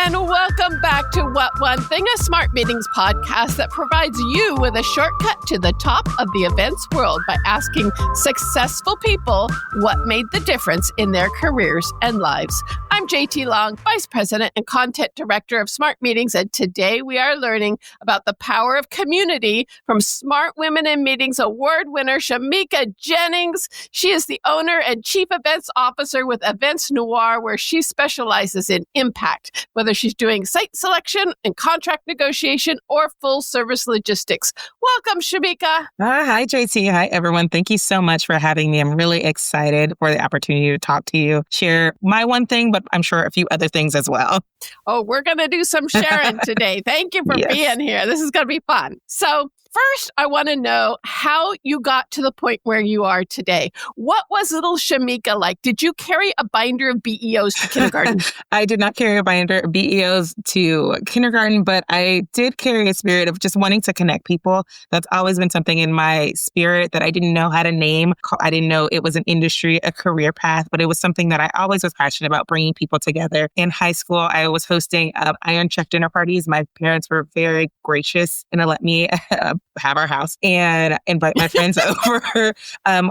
And welcome back to What One Thing, a Smart Meetings podcast that provides you with a shortcut to the top of the events world by asking successful people what made the difference in their careers and lives. I'm JT Long, Vice President and Content Director of Smart Meetings, and today we are learning about the power of community from Smart Women in Meetings award winner Shameka Jennings. She is the owner and Chief Events Officer with Events Noire, where she specializes in impact, whether she's doing site selection and contract negotiation or full service logistics. Welcome, Shameka. Hi, JT. Hi, everyone. Thank you so much for having me. I'm really excited for the opportunity to talk to you, share my one thing, but I'm sure a few other things as well. Oh, we're going to do some sharing today. Thank you for being here. This is going to be fun. So first, I want to know how you got to the point where you are today. What was little Shameka like? Did you carry a binder of BEOs to kindergarten? I did not carry a binder of BEOs to kindergarten, but I did carry a spirit of just wanting to connect people. That's always been something in my spirit that I didn't know how to name. I didn't know it was an industry, a career path, but it was something that I always was passionate about, bringing people together. In high school, I was hosting Iron Check dinner parties. My parents were very gracious and let me have our house and invite my friends over,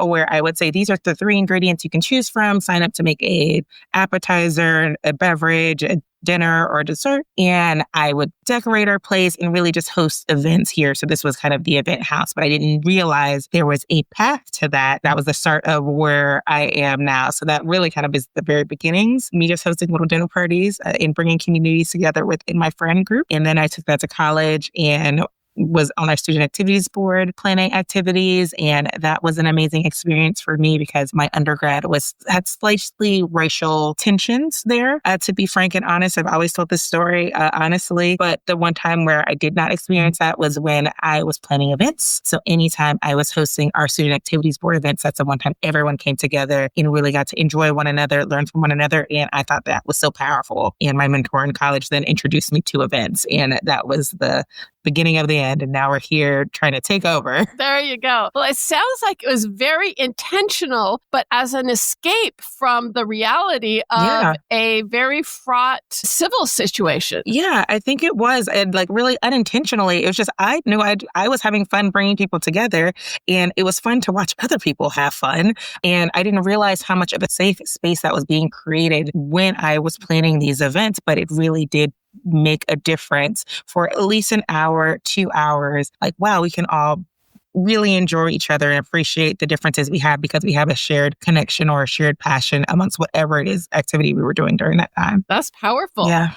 where I would say, these are the 3 ingredients you can choose from. Sign up to make a appetizer, a beverage, a dinner, or dessert. And I would decorate our place and really just host events here. So this was kind of the event house, but I didn't realize there was a path to that. That was the start of where I am now. So that really kind of is the very beginnings, me just hosting little dinner parties and bringing communities together within my friend group. And then I took that to college and was on our student activities board, planning activities. And that was an amazing experience for me because my undergrad had slightly racial tensions there. To be frank and honest, I've always told this story honestly, but the one time where I did not experience that was when I was planning events. So anytime I was hosting our student activities board events, that's the one time everyone came together and really got to enjoy one another, learn from one another. And I thought that was so powerful. And my mentor in college then introduced me to events. And that was the beginning of the end, and now we're here trying to take over. There you go. Well, it sounds like it was very intentional, but as an escape from the reality of a very fraught civil situation. Yeah, I think it was, and like really unintentionally. It was just, I knew I was having fun bringing people together, and it was fun to watch other people have fun. And I didn't realize how much of a safe space that was being created when I was planning these events, but it really did make a difference for at least an hour, 2 hours. Like, wow, we can all really enjoy each other and appreciate the differences we have because we have a shared connection or a shared passion amongst whatever it is activity we were doing during that time. That's powerful. Yeah.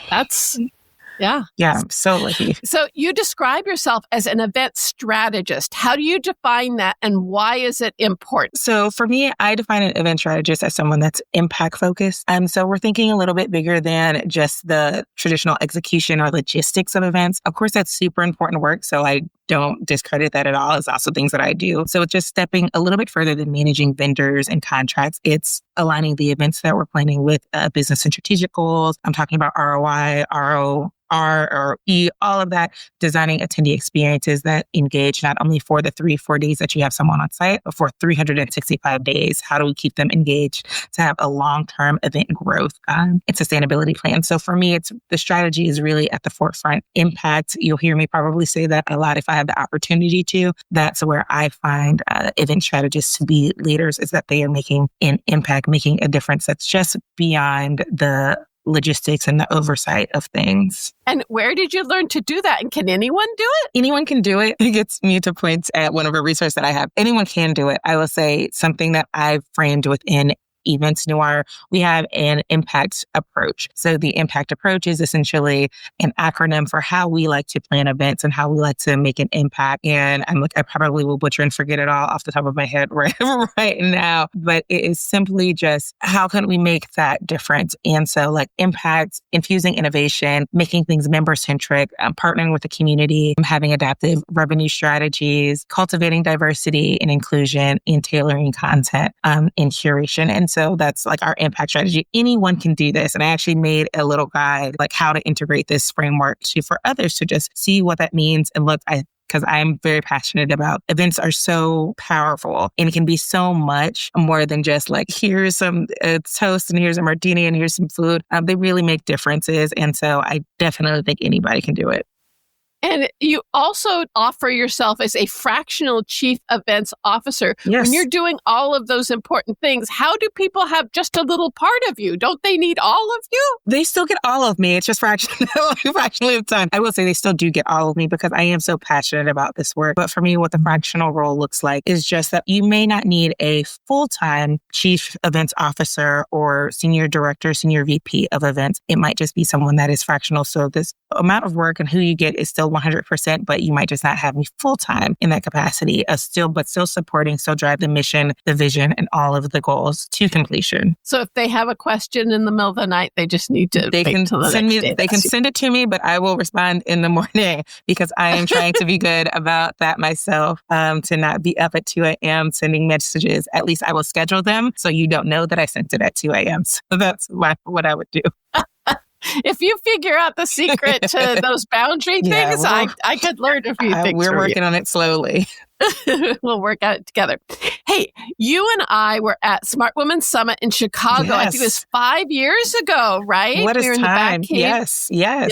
Yeah. I'm so lucky. So you describe yourself as an event strategist. How do you define that and why is it important? So for me, I define an event strategist as someone that's impact focused. So we're thinking a little bit bigger than just the traditional execution or logistics of events. Of course, that's super important work. So I don't discredit that at all. It's also things that I do. So it's just stepping a little bit further than managing vendors and contracts. It's aligning the events that we're planning with business and strategic goals. I'm talking about ROI, ROE, all of that, designing attendee experiences that engage not only for the 3-4 days that you have someone on site, but for 365 days. How do we keep them engaged to have a long-term event growth and sustainability plan? So for me, the strategy is really at the forefront. Impact, you'll hear me probably say that a lot if I have the opportunity to. That's where I find event strategists to be leaders, is that they are making an impact, making a difference that's just beyond the logistics and the oversight of things. And where did you learn to do that? And can anyone do it? Anyone can do it. It gets me to point at one of the research that I have. Anyone can do it. I will say something that I've framed within Events Noire, we have an impact approach. So the impact approach is essentially an acronym for how we like to plan events and how we like to make an impact. And I probably will butcher and forget it all off the top of my head right now, but it is simply just how can we make that difference? And so like impact, infusing innovation, making things member-centric, partnering with the community, having adaptive revenue strategies, cultivating diversity and inclusion, and tailoring content and curation. And so that's like our impact strategy. Anyone can do this. And I actually made a little guide, like how to integrate this framework for others to just see what that means. And look, because I'm very passionate about events are so powerful and it can be so much more than just like, here's some toast and here's a martini and here's some food. They really make differences. And so I definitely think anybody can do it. And you also offer yourself as a fractional chief events officer. Yes. When you're doing all of those important things, how do people have just a little part of you? Don't they need all of you? They still get all of me. It's just fractionally of time. I will say they still do get all of me because I am so passionate about this work. But for me, what the fractional role looks like is just that you may not need a full-time chief events officer or senior director, senior VP of events. It might just be someone that is fractional. So this amount of work and who you get is still 100%, but you might just not have me full-time in that capacity, but still supporting, still drive the mission, the vision, and all of the goals to completion. So if they have a question in the middle of the night, they just need to wait till the next day. They can send it to me, but I will respond in the morning because I am trying to be good about that myself, to not be up at 2 a.m. sending messages. At least I will schedule them so you don't know that I sent it at 2 a.m. So that's what I would do. If you figure out the secret to those boundary things, I could learn a few things. We're working on it slowly. We'll work out it together. Hey, you and I were at Smart Women Summit in Chicago. Yes. I think it was 5 years ago, right? What is we were in time? The back cave. Yes. Yeah.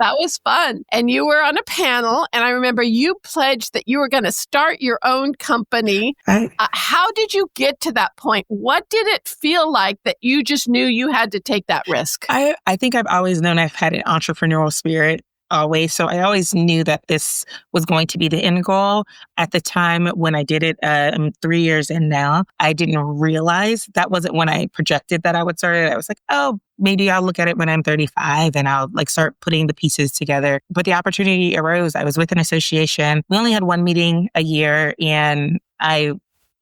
That was fun. And you were on a panel, and I remember you pledged that you were going to start your own company. How did you get to that point? What did it feel like that you just knew you had to take that risk? I think I've always known I've had an entrepreneurial spirit. Always. So I always knew that this was going to be the end goal. At the time when I did it, I'm 3 years in now, I didn't realize that wasn't when I projected that I would start it. I was like, oh, maybe I'll look at it when I'm 35 and I'll start putting the pieces together. But the opportunity arose. I was with an association. We only had one meeting a year and I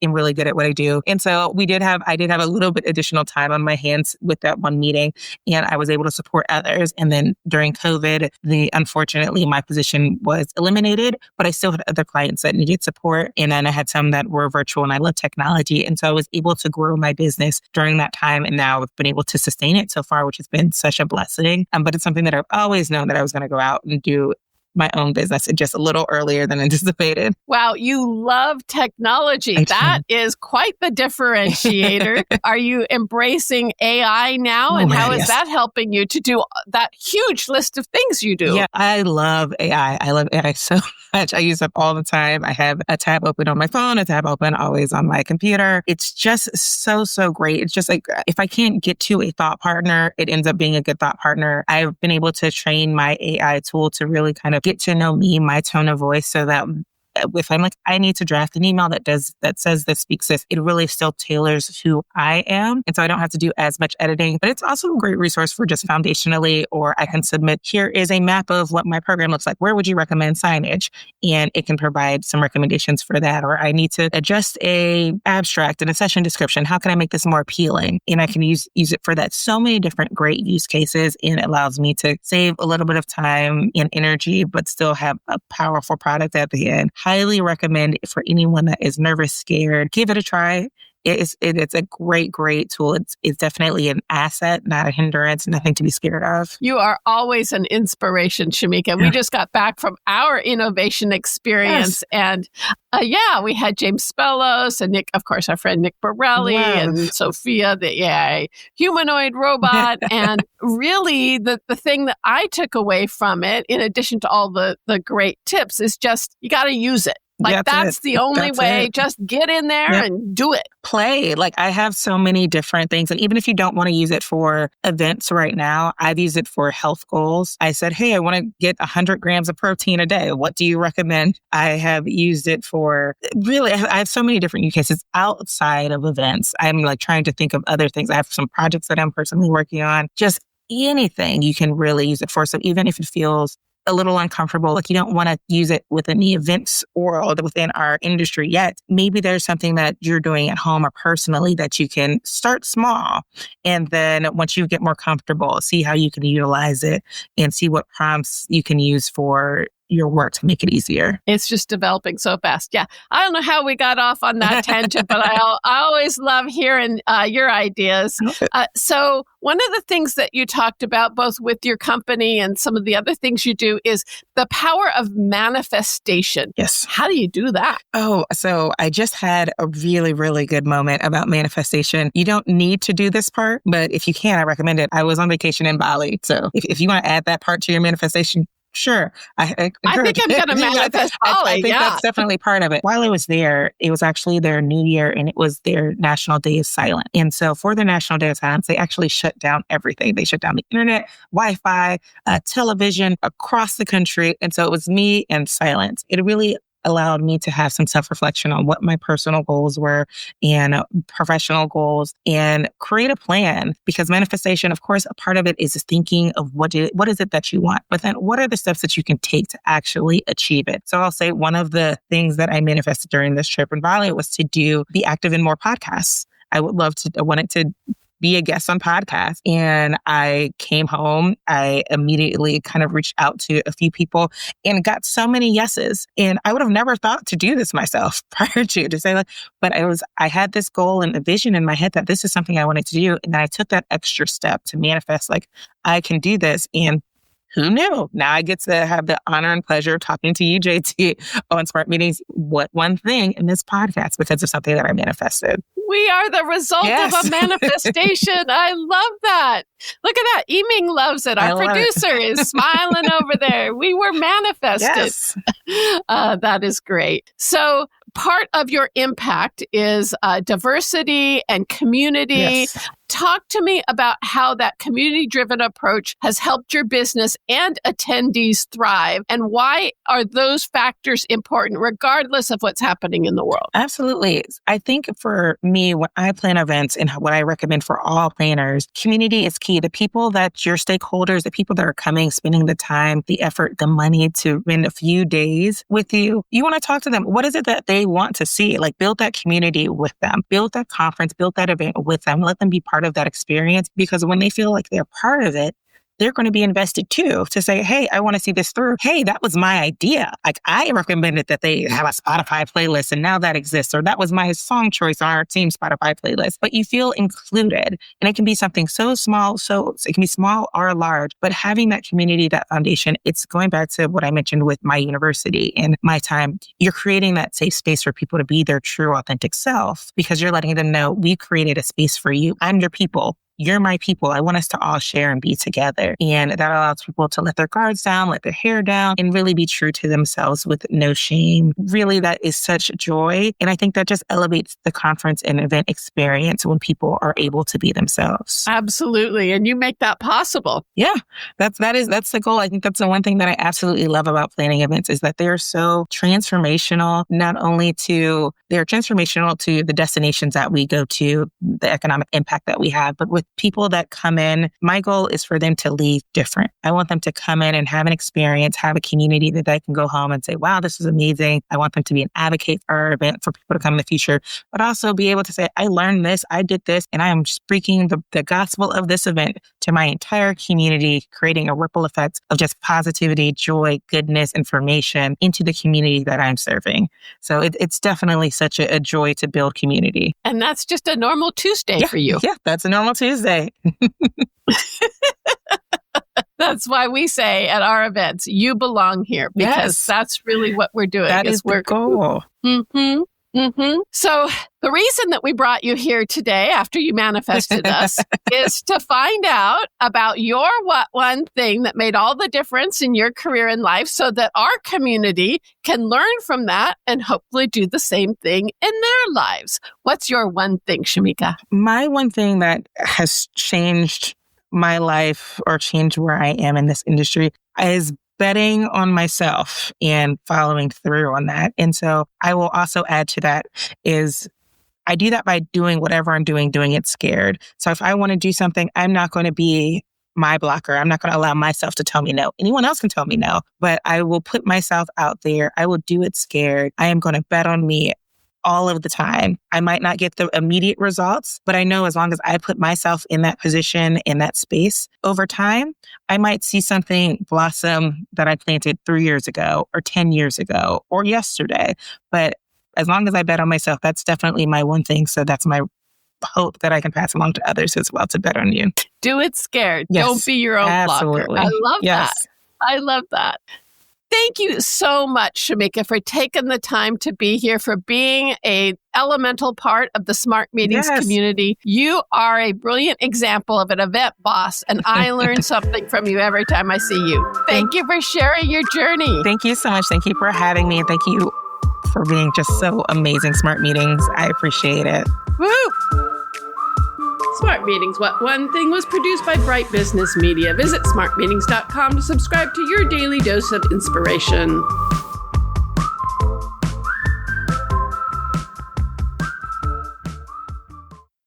am really good at what I do. And so I did have a little bit additional time on my hands with that one meeting, and I was able to support others. And then during COVID, unfortunately, my position was eliminated, but I still had other clients that needed support. And then I had some that were virtual, and I love technology. And so I was able to grow my business during that time. And now I've been able to sustain it so far, which has been such a blessing. But it's something that I've always known that I was going to go out and do my own business just a little earlier than anticipated. Wow, you love technology. That is quite the differentiator. Are you embracing AI now? And how is that helping you to do that huge list of things you do? Yeah, I love AI. I love AI so much. I use it all the time. I have a tab open on my phone, a tab open always on my computer. It's just so great. It's just like, if I can't get to a thought partner, it ends up being a good thought partner. I've been able to train my AI tool to really kind of get to know me, my tone of voice, so that if I'm like, I need to draft an email that says this, speaks this, it really still tailors who I am. And so I don't have to do as much editing, but it's also a great resource for just foundationally, or I can submit, here is a map of what my program looks like. Where would you recommend signage? And it can provide some recommendations for that. Or I need to adjust a abstract and a session description. How can I make this more appealing? And I can use it for that. So many different great use cases. And it allows me to save a little bit of time and energy, but still have a powerful product at the end. Highly recommend it for anyone that is nervous, scared. Give it a try. It's a great tool. It's definitely an asset, not a hindrance, nothing to be scared of. You are always an inspiration, Shameka. Yeah. We just got back from our innovation experience. Yes. And we had James Spellos and Nick, of course, our friend Nick Borelli, and Sophia, the AI humanoid robot. And really the thing that I took away from it, in addition to all the great tips, is just, you got to use it. That's the only way. Just get in there and do it. Play. I have so many different things. And even if you don't want to use it for events right now, I've used it for health goals. I said, hey, I want to get 100 grams of protein a day. What do you recommend? I have used it for really, I have so many different use cases outside of events. I'm trying to think of other things. I have some projects that I'm personally working on. Just anything you can really use it for. So even if it feels a little uncomfortable, you don't want to use it within the events world, within our industry yet, maybe there's something that you're doing at home or personally that you can start small. And then once you get more comfortable, see how you can utilize it and see what prompts you can use for your work to make it easier. It's just developing so fast. Yeah. I don't know how we got off on that tangent, but I always love hearing your ideas. So one of the things that you talked about, both with your company and some of the other things you do, is the power of manifestation. Yes. How do you do that? Oh, so I just had a really, really good moment about manifestation. You don't need to do this part, but if you can, I recommend it. I was on vacation in Bali. So if you want to add that part to your manifestation, sure. I think I'm going to manifest Bali. I think that's definitely part of it. While I was there, it was actually their New Year and it was their National Day of Silence. And so for the National Day of Silence, they actually shut down everything. They shut down the internet, Wi-Fi, television across the country. And so it was me and silence. It really allowed me to have some self-reflection on what my personal goals were and professional goals and create a plan, because manifestation, of course, a part of it is thinking of what is it that you want, but then what are the steps that you can take to actually achieve it? So I'll say one of the things that I manifested during this trip in Bali was to be active in more podcasts. I wanted to be a guest on podcasts. And I came home. I immediately kind of reached out to a few people and got so many yeses. And I would have never thought to do this myself prior to say but I had this goal and a vision in my head that this is something I wanted to do. And then I took that extra step to manifest, I can do this. And who knew? Now I get to have the honor and pleasure of talking to you, JT, on Smart Meetings, What One Thing in this podcast, because of something that I manifested. We are the result of a manifestation. I love that. Look at that. Eming loves it. Our producer is smiling over there. We were manifested. Yes. That is great. So part of your impact is diversity and community. Yes. Talk to me about how that community-driven approach has helped your business and attendees thrive, and why are those factors important regardless of what's happening in the world? Absolutely. I think for me, when I plan events and what I recommend for all planners, community is key. The people that your stakeholders, the people that are coming, spending the time, the effort, the money to spend a few days with you, you want to talk to them. What is it that they want to see? Build that community with them, build that conference, build that event with them, let them be part of that experience, because when they feel like they're part of it, they're going to be invested too, to say, hey, I want to see this through. Hey, that was my idea. I recommended that they have a Spotify playlist and now that exists, or that was my song choice on our team Spotify playlist. But you feel included, and it can be something so small, so it can be small or large, but having that community, that foundation, it's going back to what I mentioned with my university and my time. You're creating that safe space for people to be their true, authentic self, because you're letting them know we created a space for you. I'm your people. You're my people. I want us to all share and be together. And that allows people to let their guards down, let their hair down, and really be true to themselves with no shame. Really, that is such joy. And I think that just elevates the conference and event experience when people are able to be themselves. Absolutely. And you make that possible. Yeah, that's the goal. I think that's the one thing that I absolutely love about planning events, is that they're so transformational, they're transformational to the destinations that we go to, the economic impact that we have, but with people that come in, my goal is for them to leave different. I want them to come in and have an experience, have a community that they can go home and say, wow, this is amazing. I want them to be an advocate for our event for people to come in the future, but also be able to say, I learned this, I did this, and I am speaking the gospel of this event to my entire community, creating a ripple effect of just positivity, joy, goodness, information into the community that I'm serving. So it's definitely such a joy to build community. And that's just a normal Tuesday for you. Yeah, that's a normal Tuesday. That's why we say at our events, you belong here, because that's really what we're doing. That is the goal. Mm-hmm. Mm-hmm. So the reason that we brought you here today, after you manifested us, is to find out about your what one thing that made all the difference in your career and life, so that our community can learn from that and hopefully do the same thing in their lives. What's your one thing, Shameka? My one thing that has changed my life or changed where I am in this industry is betting on myself and following through on that. And so I will also add to that is I do that by doing whatever I'm doing it scared. So if I want to do something, I'm not going to be my blocker. I'm not going to allow myself to tell me no. Anyone else can tell me no, but I will put myself out there. I will do it scared. I am going to bet on me. all of the time. I might not get the immediate results, but I know as long as I put myself in that position, in that space over time, I might see something blossom that I planted 3 years ago or 10 years ago or yesterday. But as long as I bet on myself, that's definitely my one thing. So that's my hope that I can pass along to others as well to bet on you. Do it scared. Yes, don't be your own blocker. I love that. I love that. Thank you so much, Shameka, for taking the time to be here, for being an elemental part of the Smart Meetings community. You are a brilliant example of an event boss, and I learn something from you every time I see you. Thank you for sharing your journey. Thank you so much. Thank you for having me, and thank you for being just so amazing, Smart Meetings. I appreciate it. Woo! Smart Meetings, What One Thing was produced by Bright Business Media. Visit smartmeetings.com to subscribe to your daily dose of inspiration.